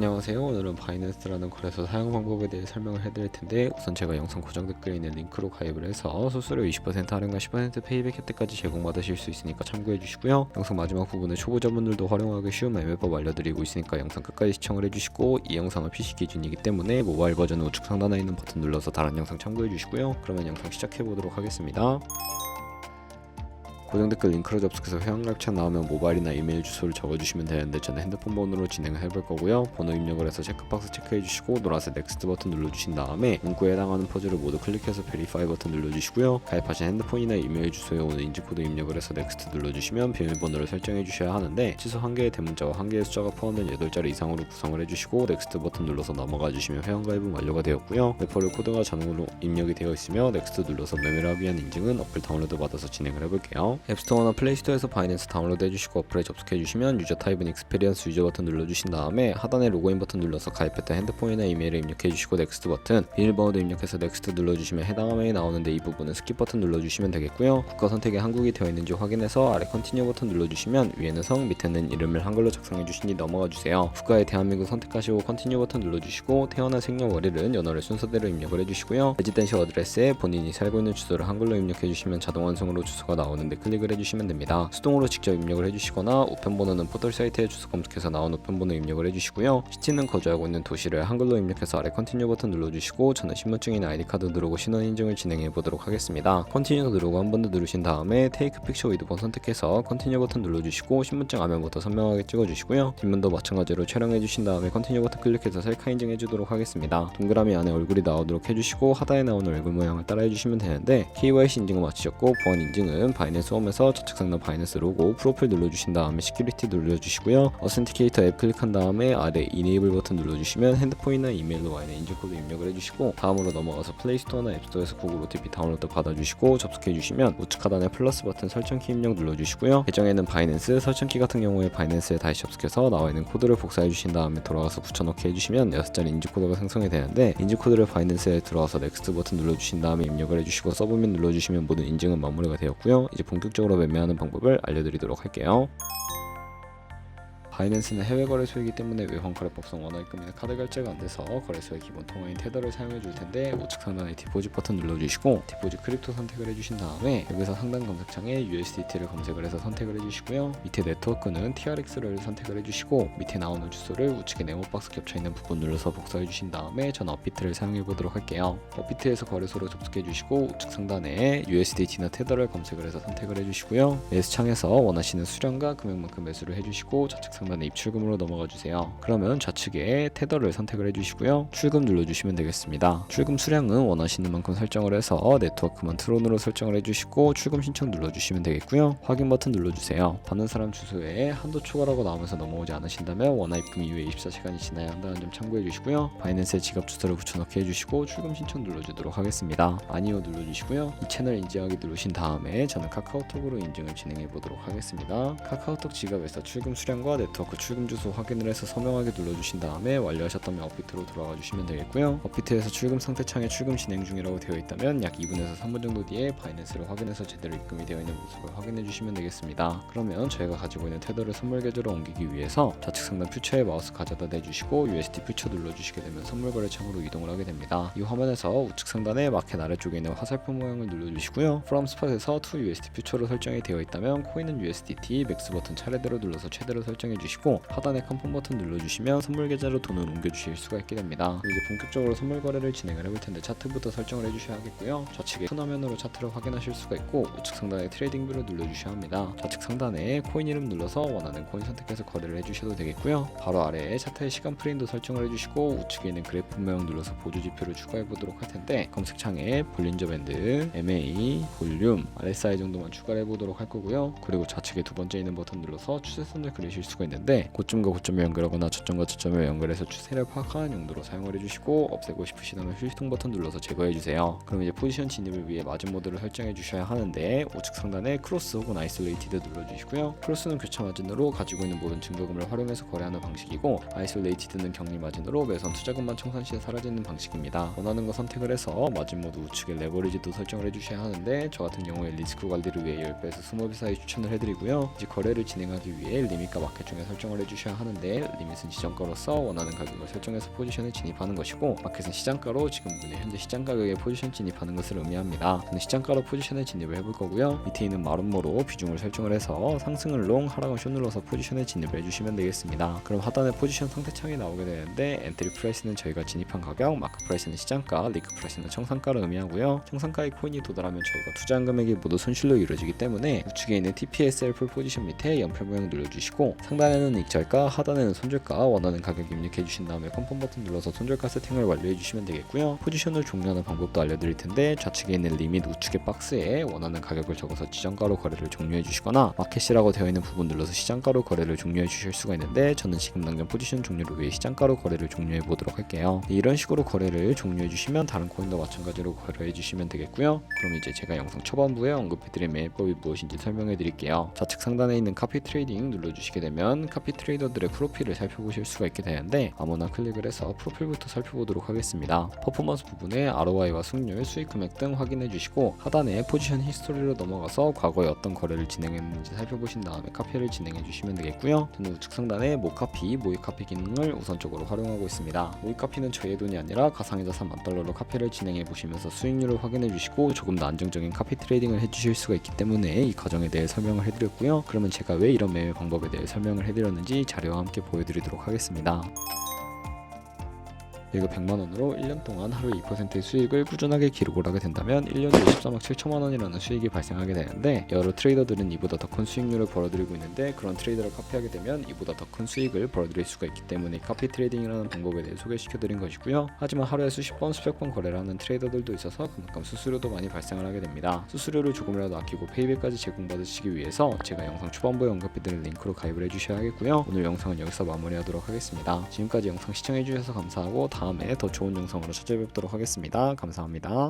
안녕하세요. 오늘은 바이낸스라는 거래소 사용 방법에 대해 설명을 해드릴 텐데, 우선 제가 영상 고정 댓글에 있는 링크로 가입을 해서 수수료 20% 할인과 10% 페이백 혜택까지 제공받으실 수 있으니까 참고해 주시고요. 영상 마지막 부분에 초보자분들도 활용하기 쉬운 매매법 알려드리고 있으니까 영상 끝까지 시청을 해주시고, 이 영상은 PC 기준이기 때문에 모바일 버전은 우측 상단에 있는 버튼 눌러서 다른 영상 참고해 주시고요. 그러면 영상 시작해 보도록 하겠습니다. 고정 댓글 링크로 접속해서 회원가입창 나오면 모바일이나 이메일 주소를 적어주시면 되는데, 저는 핸드폰 번호로 진행을 해볼 거고요. 번호 입력을 해서 체크박스 체크해주시고 노란색 넥스트 버튼 눌러주신 다음에 문구에 해당하는 퍼즐을 모두 클릭해서 베리파이 버튼 눌러주시고요. 가입하신 핸드폰이나 이메일 주소에 오는 인증코드 입력을 해서 넥스트 눌러주시면 비밀번호를 설정해 주셔야 하는데, 취소 1개의 대문자와 1개의 숫자가 포함된 8자리 이상으로 구성을 해주시고 넥스트 버튼 눌러서 넘어가 주시면 회원가입은 완료가 되었고요. 레퍼럴 코드가 자동으로 입력이 되어 있으며 넥스트 눌러서 매매를 하기 위한 인증은 어플 다운로드 받아서 진행을 해볼게요. 앱스토어나 플레이스토어에서 바이낸스 다운로드 해주시고 어플에 접속해주시면 유저 타입은 익스페리언스 유저 버튼 눌러주신 다음에 하단에 로그인 버튼 눌러서 가입했던 핸드폰이나 이메일을 입력해주시고 넥스트 버튼, 비밀번호도 입력해서 넥스트 눌러주시면 해당 화면이 나오는데, 이 부분은 스킵 버튼 눌러주시면 되겠고요. 국가 선택에 한국이 되어 있는지 확인해서 아래 컨티뉴 버튼 눌러주시면 위에는 성, 밑에는 이름을 한글로 작성해주신 뒤 넘어가주세요. 국가에 대한민국 선택하시고 컨티뉴 버튼 눌러주시고 태어난 생년월일은 연월을 순서대로 입력을 해주시고요. 레지던셜 어드레스에 본인이 살고 있는 주소를 한글로 입력해주시면 자동 완성으로 주소가 나오는데 클릭을 해주시면 됩니다. 수동으로 직접 입력을 해주시거나 우편번호는 포털 사이트에 주소 검색해서 나온 우편번호 입력을 해주시고요. 시티는 거주하고 있는 도시를 한글로 입력해서 아래 컨티뉴 버튼 눌러주시고, 저는 신분증이나 아이디카드 누르고 신원 인증을 진행해 보도록 하겠습니다. 컨티뉴 누르고 한 번 더 누르신 다음에 테이크 픽처 위드 번 선택해서 컨티뉴 버튼 눌러주시고 신분증 화면부터 선명하게 찍어주시고요. 뒷면도 마찬가지로 촬영해 주신 다음에 컨티뉴 버튼 클릭해서 셀카 인증해 주도록 하겠습니다. 동그라미 안에 얼굴이 나오도록 해주시고 하단에 나오는 얼굴 모양을 따라해 주시면 되는데, KYC 인증은 마치셨고 보안 인증은 바이낸스 홈에서 좌측 상단 바이낸스 로고 프로필 눌러주신 다음에 시큐리티 눌러주시고요. 어센티케이터 앱 클릭한 다음에 아래 이네이블 버튼 눌러주시면 핸드폰이나 이메일로 와있는 인증코드 입력을 해주시고, 다음으로 넘어가서 플레이스토어나 앱스토어에서 구글 OTP 다운로드 받아주시고 접속해주시면 우측 하단에 플러스 버튼 설정키 입력 눌러주시고요. 계정에는 바이낸스, 설정키 같은 경우에 바이낸스에 다시 접속해서 나와있는 코드를 복사해주신 다음에 돌아가서 붙여넣기 해주시면 6자리 인증코드가 생성이 되는데, 인증코드를 바이낸스에 들어와서 넥스트 버튼 눌러주신 다음에 입력을 해주시고 서브밋 눌러주시면 모든 인증은 마무리가 되었고요. 이제 본격적으로 매매하는 방법을 알려드리도록 할게요. 바이낸스는 해외 거래소이기 때문에 외환거래법상 원화입금이나 카드 결제가 안 돼서 거래소의 기본 통화인 테더를 사용해 줄 텐데, 우측 상단에 디포짓 버튼 눌러주시고 디포짓 크립토 선택을 해주신 다음에 여기서 상단 검색창에 USDT를 검색을 해서 선택을 해주시고요. 밑에 네트워크는 TRX를 선택을 해주시고 밑에 나오는 주소를 우측에 네모박스 겹쳐있는 부분 눌러서 복사해 주신 다음에 전 업비트를 사용해 보도록 할게요. 업비트에서 거래소로 접속해 주시고 우측 상단에 USDT나 테더를 검색을 해서 선택을 해주시고요. 매수창에서 원하시는 수량과 금액만큼 매수를 해주시고 좌측 상단에 입출금으로 넘어가 주세요. 그러면 좌측에 테더를 선택을 해주시고요. 출금 눌러주시면 되겠습니다. 출금 수량은 원하시는 만큼 설정을 해서 네트워크만 트론으로 설정을 해주시고 출금 신청 눌러주시면 되겠고요. 확인 버튼 눌러주세요. 받는 사람 주소에 한도 초과라고 나오면서 넘어오지 않으신다면 원화입금 이후에 24시간이 지나야 한다는 점 참고해 주시고요. 바이낸스에 지갑 주소를 붙여넣기 해주시고 출금 신청 눌러주도록 하겠습니다. 아니요 눌러주시고요. 이 채널 인증하기 누르신 다음에 저는 카카오톡으로 인증을 진행해 보도록 하겠습니다. 카카오톡 지갑에서 출금 수량과 네트워크 출금 주소 확인을 해서 서명하게 눌러주신 다음에 완료하셨다면 업비트로 돌아가 주시면 되겠고요. 업비트에서 출금 상태 창에 출금 진행 중이라고 되어 있다면 약 2분에서 3분 정도 뒤에 바이낸스를 확인해서 제대로 입금이 되어 있는 모습을 확인해 주시면 되겠습니다. 그러면 저희가 가지고 있는 테더를 선물 계좌로 옮기기 위해서 좌측 상단 퓨처에 마우스 가져다 대주시고 USD 퓨처 눌러주시게 되면 선물 거래 창으로 이동을 하게 됩니다. 이 화면에서 우측 상단에 마켓 아래쪽에 있는 화살표 모양을 눌러주시고요. From Spot에서 to USD 퓨처로 설정이 되어 있다면 코인은 USDT, 맥스 버튼 차례대로 눌러서 최대로 설정해 주시고 하단에 컨펌 버튼 눌러주시면 선물 계좌로 돈을 옮겨주실 수가 있게 됩니다. 이제 본격적으로 선물 거래를 진행을 해볼 텐데 차트부터 설정을 해주셔야 하겠고요. 좌측에 큰 화면으로 차트를 확인하실 수가 있고 우측 상단에 트레이딩 뷰를 눌러주셔야 합니다. 좌측 상단에 코인 이름 눌러서 원하는 코인 선택해서 거래를 해주셔도 되겠고요. 바로 아래에 차트의 시간 프레임도 설정을 해주시고 우측에 있는 그래프 모양 눌러서 보조 지표를 추가해 보도록 할 텐데, 검색창에 볼린저 밴드, MA, 볼륨, RSI 정도만 추가를 해보도록 할 거고요. 그리고 좌측에 두 번째 있는 버튼 눌러서 추세선을 그리실 수가 있는데, 고점과 고점을 연결하거나 저점과 저점을 연결해서 추세를 파악하는 용도로 사용을 해주시고, 없애고 싶으시다면 휴지통 버튼 눌러서 제거해주세요. 그럼 이제 포지션 진입을 위해 마진 모드를 설정해 주셔야 하는데, 우측 상단에 크로스 혹은 아이솔레이티드 눌러주시고요. 크로스는 교차 마진으로 가지고 있는 모든 증거금을 활용해서 거래하는 방식이고, 아이솔레이티드는 격리 마진으로 매선 투자금만 청산 시에 사라지는 방식입니다. 원하는 거 선택을 해서 마진 모드 우측에 레버리지도 설정을 해주셔야 하는데, 저 같은 경우에 리스크 관리를 위해 10배에서 20배 사이 추천을 해드리고요. 이제 거래를 진행하기 위해 리밋과 마켓 중에 중에 설정을 해주셔야 하는데, 리밋은 지정가로서 원하는 가격을 설정해서 포지션에 진입하는 것이고, 마켓은 시장가로 지금 현재 시장 가격에 포지션 진입하는 것을 의미합니다. 저는 시장가로 포지션에 진입을 해볼 거고요. 밑에 있는 마름모로 비중을 설정을 해서 상승을 롱, 하락을 숏 눌러서 포지션에 진입을 해주시면 되겠습니다. 그럼 하단에 포지션 상태창이 나오게 되는데, 엔트리 프라이스는 저희가 진입한 가격, 마크 프라이스는 시장가, 리크 프라이스는 청산가를 의미하고요. 청산가의 코인이 도달하면 저희가 투자한 금액이 모두 손실로 이루어지기 때문에 우측에 있는 TPSL 풀 포지션 밑에 연필 모양 눌러주시고, 상단에는 익절가, 하단에는 손절가 원하는 가격 입력해 주신 다음에 컨펌 버튼 눌러서 손절가 세팅을 완료해 주시면 되겠고요. 포지션을 종료하는 방법도 알려드릴 텐데, 좌측에 있는 리밋 우측의 박스에 원하는 가격을 적어서 지정가로 거래를 종료해 주시거나, 마켓이라고 되어 있는 부분 눌러서 시장가로 거래를 종료해 주실 수가 있는데, 저는 지금 당장 포지션 종료를 위해 시장가로 거래를 종료해 보도록 할게요. 이런 식으로 거래를 종료해 주시면 다른 코인도 마찬가지로 거래해 주시면 되겠고요. 그럼 이제 제가 영상 초반부에 언급해드린 매매법이 무엇인지 설명해 드릴게요. 좌측 상단에 있는 카피 트레이딩 눌러주시게 되면 카피 트레이더들의 프로필을 살펴보실 수가 있게 되는데, 아무나 클릭을 해서 프로필부터 살펴보도록 하겠습니다. 퍼포먼스 부분에 ROI와 승률, 수익 금액 등 확인해 주시고, 하단에 포지션 히스토리로 넘어가서 과거에 어떤 거래를 진행했는지 살펴보신 다음에 카피를 진행해 주시면 되겠고요. 저는 우측 상단에 모카피, 모의 카피 기능을 우선적으로 활용하고 있습니다. 모의 카피는 저의 돈이 아니라 가상의 자산 $10,000로 카피를 진행해 보시면서 수익률을 확인해 주시고, 조금 더 안정적인 카피 트레이딩을 해주실 수가 있기 때문에 이 과정에 대해 설명을 해드렸고요. 그러면 제가 왜 이런 매매 방법에 대해 설명을 해드렸는지 자료와 함께 보여드리도록 하겠습니다. 이거 100만원으로 1년 동안 하루 2%의 수익을 꾸준하게 기록을 하게 된다면 1년에 14억 7천만원이라는 수익이 발생하게 되는데, 여러 트레이더들은 이보다 더 큰 수익률을 벌어들이고 있는데, 그런 트레이더를 카피하게 되면 이보다 더 큰 수익을 벌어들일 수가 있기 때문에 카피 트레이딩이라는 방법에 대해 소개시켜드린 것이고요. 하지만 하루에 수십 번, 수백 번 거래를 하는 트레이더들도 있어서 그만큼 수수료도 많이 발생을 하게 됩니다. 수수료를 조금이라도 아끼고 페이백까지 제공받으시기 위해서 제가 영상 초반부에 언급해드린 링크로 가입을 해주셔야 하겠고요. 오늘 영상은 여기서 마무리하도록 하겠습니다. 지금까지 영상 시청해주셔서 감사하고, 다음에 더 좋은 영상으로 찾아뵙도록 하겠습니다. 감사합니다.